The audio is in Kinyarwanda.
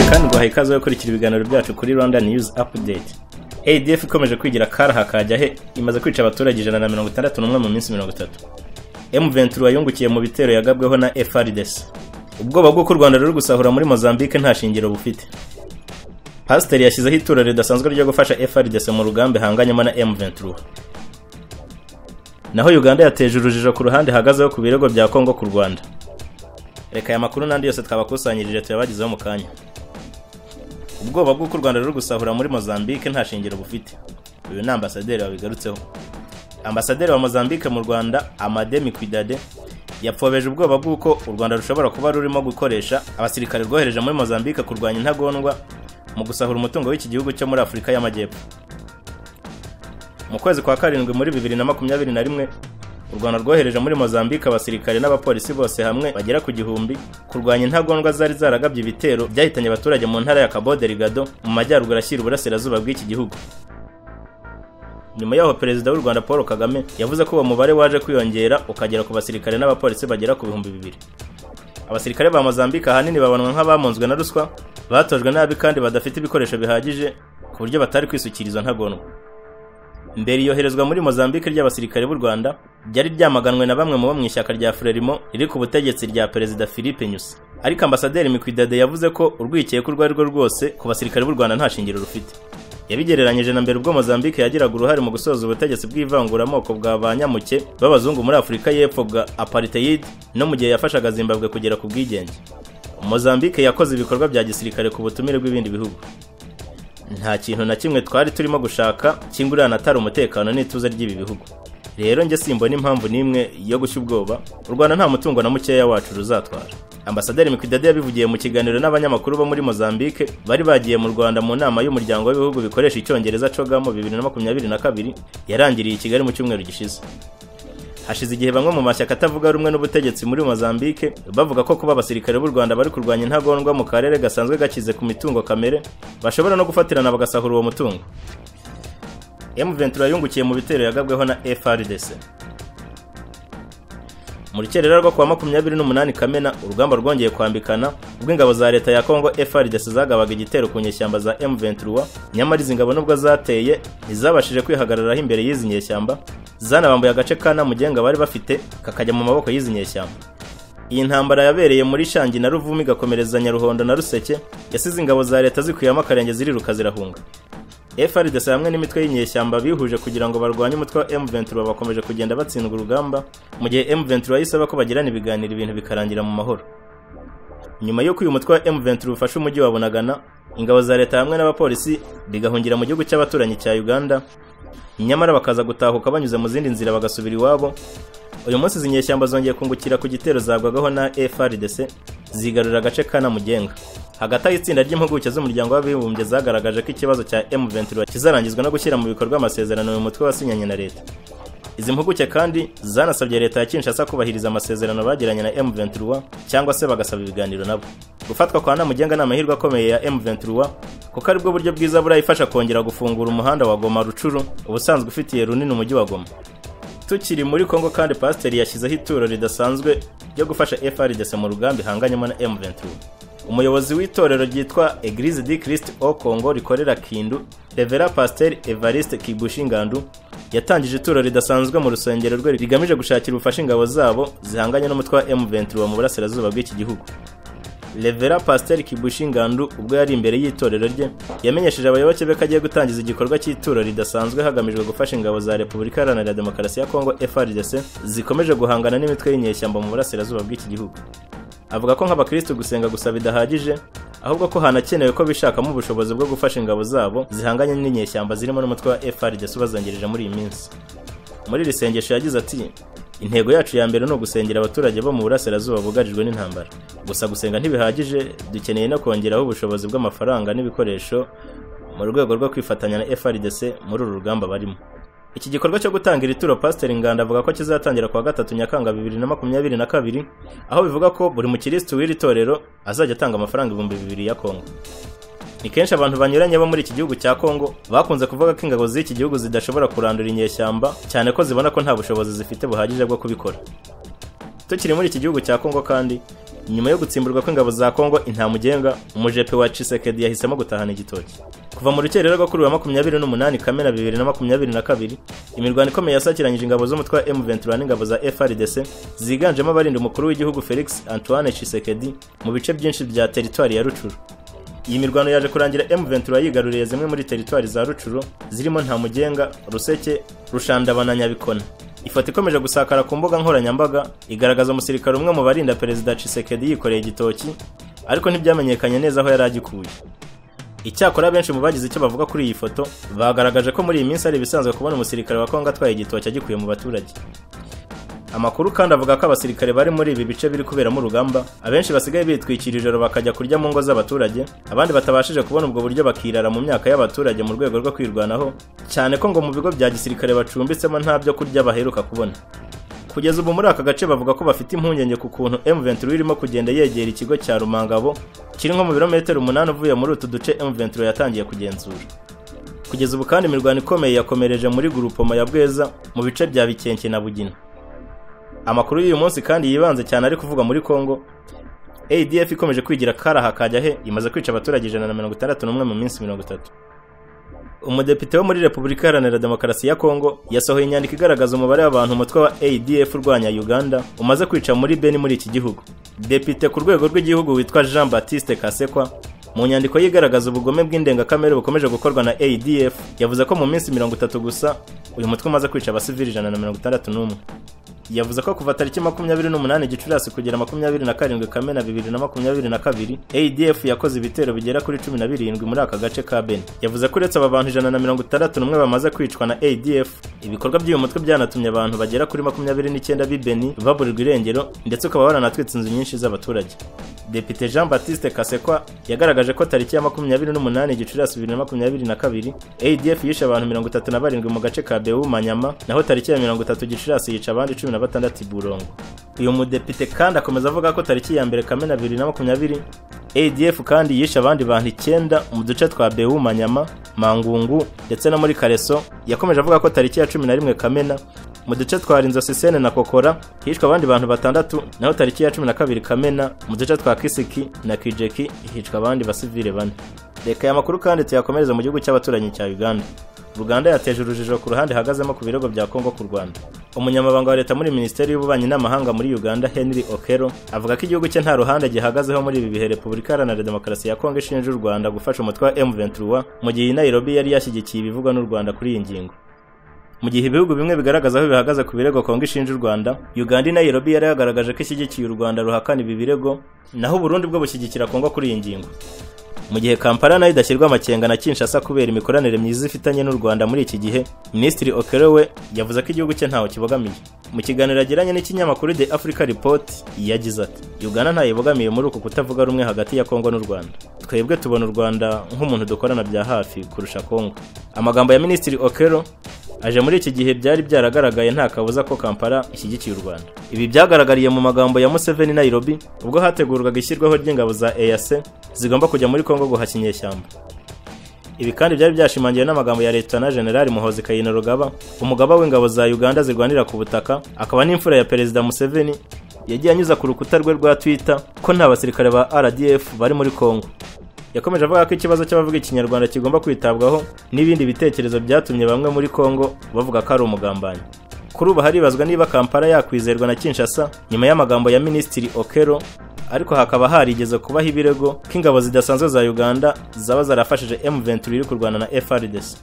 kandi guhaye ikaze yo kurikira ibiganiro byacu kuri Rwanda News Update. ADF ikomeje kwigira karaha kajya he imaze kwica abaturage 161 mu minsi 30. M23 yungukiye mu bitero yagabweho na FARDC. Ubwoba bwo ku Rwanda ruri gusahura muri Mozambique nta shingiro bufite. Pastor yashyizeho itura ridasanzwe ryo gufasha FARDC mu rugambe hanganyemo na M23. Naho Uganda yateje urujijo ku ruhande hagazeho ku birego bya Kongo ku Rwanda. Reka ya makuru nandi yose twabakusanyirije tuyabagizeho mu kanya. Ubwoba bwo ku Rwanda ruri gusahura muri Mozambique nta shingiro bufite. Uyu ni ambasaderi wabigarutseho. Ambasaderi wa Mozambique mu Rwanda Amade Mikwidade yapfobeje ubwoba bw'uko u Rwanda rushobora kuba rurimo gukoresha abasirikare rwohereje muri Mozambique kurwanya intagondwa mu gusahura umutungo w'iki gihugu cyo muri Afrika y'Amajyepfo. Mu kwezi kwa karindwi muri 2021 u Rwanda rwohereje muri Mozambique abasirikare n'abapolisi bose hamwe bagera ku 1000 kurwanya intagondwa zari zaragabye ibitero byahitanye abaturage mu ntara ya Cabo Delgado mu majyaruguru ashyira uburasirazuba bw'iki gihugu. Nyuma yaho Perezida w'u Rwanda Paul Kagame yavuze ko uwo mubare waje kwiyongera ukagera ku basirikare n'abapolisi bagera ku 2000. Abasirikare ba Mozambique ahanini babanwa nk'abamunzwe na ruswa, batojwe nabi kandi badafite ibikoresho bihagije ku buryo batari kwisukiriza ntagondwa. Mbere yoherezwa muri Mozambique ry'abasirikare b'u Rwanda byari byamaganwe na bamwe mu ishyaka rya Frelimo riri ku butegetsi rya Perezida Philippe Nyusi. Ariko ambasaderi Mikwidade yavuze ko urwikeye ku rwari rwo rwose ku basirikare b'u Rwanda nta shingiro rufite. Yabigereranyije na mbere ubwo Mozambique yagiraga uruhare mu gusoza ubutegetsi bw'ivanguramoko bwa banyamuke b'abazungu muri Afrika y'Epfo bwa apartheid no mu gihe yafashaga Zimbabwe kugera ku bwigenge. Mozambique yakoze ibikorwa bya gisirikare ku butumire bw'ibindi bihugu. Nta kintu na kimwe twari turimo gushaka kingurana atari umutekano n'ituze ry'ibi bihugu. Rero nge simbona impamvu nimwe yo gushya ubwoba. U Rwanda nta mutungo na mukeya wacu ruzatwara. Ambasaderi Mikwidade yabivugiye mu kiganiro n'abanyamakuru bo muri Mozambique bari bagiye mu Rwanda mu nama y'umuryango w'ibihugu bikoresha icyongereza COGAMO 2022 yarangiriye i Kigali mu cyumweru gishize. Hashize igihe bamwe mu mashyaka atavuga rumwe n'ubutegetsi muri Mozambique bavuga ko kuba abasirikare b'u Rwanda bari kurwanya intagondwa mu karere gasanzwe gakize ku mitungo kamere bashobora no gufatirana bagasahura uwo mutungo. M23 yungukiye mu bitero yagabweho na FARDC. Mu rukerera rwo kwa 28 Kamena urugamba rwongeye kwambikana ubwo ingabo za leta ya Kongo FARDC zagabaga igitero ku nyeshyamba za M23, nyamara izi ngabo nubwo zateye ntizabashije kwihagararaho imbere y'izi nyeshyamba, zanabambuye agace kana mugenga bari bafite kakajya mu maboko y'izi nyeshyamba. Iyi ntambara yabereye muri Shangi na Ruvumi gakomereza Nyaruhondo na Ruseke yasize ingabo za leta zikuyama akarenge ziriruka zirahunga. FARDC hamwe n'imitwe y'inyeshyamba bihuje kugira ngo barwanye umutwe wa M23 bakomeje kugenda batsindwa urugamba mu gihe M23 yisaba ko bagirana ibiganiro ibintu bikarangira mu mahoro. Nyuma yo uyu mutwe wa M23 ufashe umujyi wa Bunagana, ingabo za leta hamwe n'abapolisi bigahungira mu gihugu cy'abaturanyi cya Uganda, nyamara bakaza gutahuka banyuze mu zindi nzira bagasubira iwabo. Uyu munsi zinyeshyamba zongeye kungukira ku gitero zagwagaho na FARDC zigarurira agace kana mugenga. Hagati y'itsinda ry'impuguke z'umuryango w'abibumbye zagaragaje ko ikibazo cya M23 kizarangizwa no gushyira mu bikorwa amasezerano mu mutwe wasinyanye na leta. Izi mpuguke kandi zanasabye leta ya Kinshasa kubahiriza amasezerano bagiranye na M23 cyangwa se bagasaba ibiganiro nabo. Gufatwa kwa Namugenga n'amahirwe akomeye ya M23 kuko ari bwo buryo bwiza burayifasha kongera gufungura umuhanda wa Goma Rucuru ubusanzwe ufitiye runini umujyi wa Goma. Tukiri muri Kongo kandi Pastor yashyizeho ituro ridasanzwe ryo gufasha FARDC mu rugambi hanganyemo na M23. Umuyobozi w'itorero ryitwa Église du Christ au Congo rikorera Kindu, Reverend Pasteur Evariste Kibushingandu yatangije ituro ridasanzwe mu rusengero rwe rigamije gushakira ubufasha ingabo zabo zihanganye n'umutwe wa M23 mu burasirazuba bw'iki gihugu. Reverend Pasteur Kibushingandu ubwo yari imbere y'itorero rye yamenyesheje abayoboke be ko agiye gutangiza igikorwa cy'ituro ridasanzwe hagamijwe gufasha ingabo za Repubulika Iharanira Demokarasi ya Kongo FARDC zikomeje guhangana n'imitwe y'inyeshyamba mu burasirazuba bw'iki gihugu. Avuga ko nk'abakristo gusenga gusa bidahagije, ahubwo ko hanakenewe ko bishakamo ubushobozi bwo gufasha ingabo zabo zihanganye n'inyeshyamba zirimo n'umutwe wa FARDC ubazangirije muri iyi minsi. Muri iri sengesho yagize ati: intego yacu ya mbere no gusengera abaturage bo mu burasirazuba bugarijwe n'intambara. Gusa gusenga ntibihagije, dukeneye no kongeraho ubushobozi bw'amafaranga n'ibikoresho mu rwego rwo kwifatanya na FARDC muri uru rugamba barimo. Iki gikorwa cyo gutangira ituro Pastor Nganda avuga ko kizatangira kwa 3 Nyakanga 2022, aho bivuga ko buri mukristo w'iri torero azajya atanga amafaranga 2000 ya Kongo. Ni kenshi abantu banyuranye bo muri iki gihugu cya Kongo bakunze kuvuga ko ingabo z'iki gihugu zidashobora kurandura inyeshyamba cyane ko zibona ko nta bushobozi zifite buhagije bwo kubikora. Tukiri muri iki gihugu cya Kongo kandi nyuma yo gutsimburwa kw'ingabo za Kongo intamugenga umujepe wa Tshisekedi yahisemo gutahana igitoki. Kuva mu rukerera rwo kuri wa 28 Kamena 2022 imirwano ikomeye yasakiranyije ingabo z'umutwe wa M23 n'ingabo za FARDC ziganjemo abarinda umukuru w'igihugu Felix Antoine Tshisekedi mu bice byinshi bya teritwari ya Rucuru. Iyi mirwano yaje kurangira M23 yigaruriye zimwe muri teritwari za Rucuru zirimo Ntamugenga, Ruseke, Rushandaba na Nyabikona. Ifoto ikomeje gusakara ku mbuga nkoranyambaga igaragaza umusirikare umwe mu barinda Perezida Tshisekedi yikoreye igitoki ariko ntibyamenyekanye neza aho yari agikuye. Icyakora benshi mu bagize icyo bavuga kuri iyi foto bagaragaje ko muri iyi minsi ari bisanzwe kubona umusirikare wa Kongo atwaye igitoki agikuye mu baturage. Amakuru kandi avuga ko abasirikare bari muri ibi bice biri kuberamo urugamba abenshi basigaye bitwikira ijoro bakajya kurya mu ngo z'abaturage, abandi batabashije kubona ubwo buryo bakirara mu myaka y'abaturage mu rwego rwo kwirwanaho, cyane ko ngo mu bigo bya gisirikare bacumbitsemo nta byo kurya baheruka kubona. Kugeza ubu muri aka gace bavuga ko bafite impungenge ku kuntu M23 irimo kugenda yegera ikigo cya Rumangabo kiri nko mu birometero 8 uvuye muri utu duce M23 yatangiye kugenzura. Kugeza ubu kandi imirwano ikomeye yakomereje muri Grupoma ya Bweza mu bice bya Bikenke na Bugina. Amakuru y'uyu munsi kandi yibanze cyane ari kuvuga muri Kongo. ADF ikomeje kwigira karaha kajya he imaze kwica abaturage 161 mu minsi 30. Umudepite wo muri Repubulika Iharanira Demokarasi ya Kongo yasohoye inyandiko igaragaza umubare w'abantu umutwe wa ADF urwanya Uganda umaze kwica muri Beni muri iki gihugu. Depite ku rwego rw'igihugu witwa Jean Baptiste Kasekwa mu nyandiko yigaragaza ubugome bw'indengakamere bukomeje gukorwa na ADF yavuze ko mu minsi 30 gusa uyu mutwe umaze kwica abasivili 161. Yavuze ko kuva tariki 28 Gicurasi kugera 27 Kamena 2022 ADF yakoze ibitero bigera kuri 17 muri aka gace ka Beni. Yavuze ko uretse aba bantu 161 bamaze kwicwa na ADF, ibikorwa by'uyu mutwe byanatumye abantu bagera kuri 29 b'Ibeni baburirwa irengero ndetse ukaba waranatwitse inzu nyinshi z'abaturage. Depite Jean Baptiste Kasekwa yagaragaje ko tariki ya 28 Gicurasi 2022 ADF yishe abantu 37 mu gace ka Beu Manyama, naho tariki ya 30 Gicurasi yica abandi 16 Burongo. Uyu mudepite kandi akomeza avuga ko tariki ya 1 Kamena 2020 ADF kandi yishe abandi bantu 9 mu duce twa Beu Manyama, Mangungu ndetse no muri Kareso. Yakomeje avuga ko tariki ya 11 Kamena mu duce twa Rinzo Sisene na Kokora hishwe abandi bantu 6, naho tariki ya 12 Kamena mu duce twa Kisiki na Kijeki hishwe abandi basivile 4. Reka y'amakuru kandi tuyakomereza mu gihugu cy'abaturanyi cya Uganda. Uganda yateje urujijo ku ruhande hagazemo ku birego bya Kongo ku Rwanda. Umunyamabanga wa leta muri Minisiteri y'Ububanyi n'Amahanga muri Uganda Henry Okero avuga ko igihugu cye nta ruhande gihagazeho muri ibi bihe Repubulika Iharanira Demokarasi ya Kongo ishinja u Rwanda gufasha umutwe wa M23 mu gihe Nairobi yari yashyigikiye ibivugwa n'u Rwanda kuri iyi ngingo. Mu gihe ibihugu bimwe bigaragaza aho bihagaze ku birego Kongo ishinja u Rwanda, Uganda Nairobi yari yagaragaje ko ishyigikiye u Rwanda ruhakana ibi birego, naho Burundi bwo bushyigikira Kongo kuri iyi ngingo. Mu gihe Kampala nayo idashyirwa amakenga na Kinshasa kubera imikoranire myiza ifitanye n'u Rwanda muri iki gihe, Minisitiri Okero we yavuze ko igihugu cye ntaho kibogamiye. Mu kiganiro agiranye n'ikinyamakuru The Africa Report yagize ati Uganda ntayo ibogamiye muri uku kutavuga rumwe hagati ya Kongo n'u Rwanda. Twebwe tubona u Rwanda nk'umuntu dukorana bya hafi kurusha Kongo. Amagambo ya Minisitiri Okero aje muri iki gihe byari byaragaragaye nta kabuza ko Kampala ishyigikiye u Rwanda. Ibi byagaragariye mu magambo ya Museveni Nairobi ubwo hategurwaga ishyirwaho ry'ingabo za EAC zigomba kujya muri Kongo guhashya inyeshyamba. Ibi kandi byari byashimangiwe n'amagambo ya Lieutenant General Muhoozi Kainerugaba, umugaba w'ingabo za Uganda zirwanira ku butaka, akaba n'imfura ya Perezida Museveni, yagiye anyuza ku rukuta rwe rwa Twitter ko nta basirikare ba RDF bari muri Kongo. Yakomeje avuga ko ikibazo cy'abavuga ikinyarwanda kigomba kwitabwaho n'ibindi bitekerezo byatumye bamwe muri Kongo bavuga ko ari umugambanyi. Kuri ubu haribazwa niba Kampala yakwizerwa na Kinshasa nyuma y'amagambo ya Minisitiri Okero, ariko hakaba harigeze kubaho ibirego ko ingabo zidasanzwe za Uganda zaba zarafashije M23 iri kurwana na FARDC.